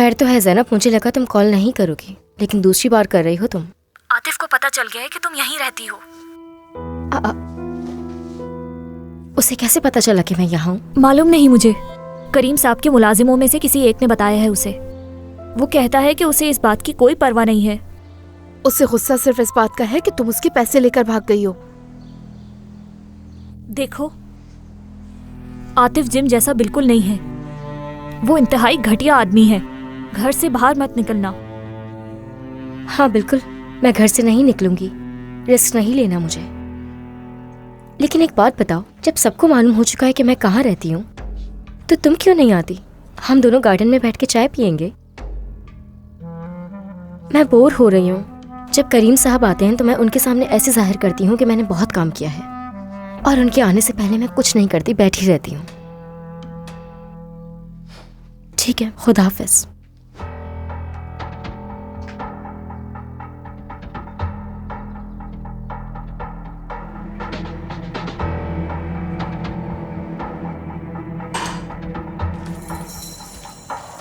खैर तो है ज़ैनब, मुझे लगा तुम कॉल नहीं करोगी, लेकिन दूसरी बार कर रही हो तुम। आतिफ को पता चल गया है कि तुम यहीं रहती हो। उसे कैसे पता चला कि मैं यहाँ हूँ? मालूम नहीं मुझे। करीम साहब के मुलाजिमों में से किसी एक ने बताया है उसे। वो कहता है कि उसे इस बात की कोई परवाह नहीं है। उसे गुस्सा सिर्फ इस बात का है कि तुम उसके पैसे लेकर भाग गई हो। देखो, आतिफ जिम जैसा बिल्कुल नहीं है। वो इंतहाई घटिया आदमी है। घर से बाहर मत निकलना। हाँ बिल्कुल, मैं घर से नहीं निकलूंगी, रिस्क नहीं लेना मुझे। लेकिन एक बात बताओ, जब सबको मालूम हो चुका है कि मैं कहाँ रहती हूँ, तो तुम क्यों नहीं आती? हम दोनों गार्डन में बैठ के चाय पियेंगे। मैं बोर हो रही हूँ। जब करीम साहब आते हैं तो मैं उनके सामने ऐसे जाहिर करती हूँ कि मैंने बहुत काम किया है, और उनके आने से पहले मैं कुछ नहीं करती, बैठी रहती हूँ। ठीक है, खुदा हाफिज़।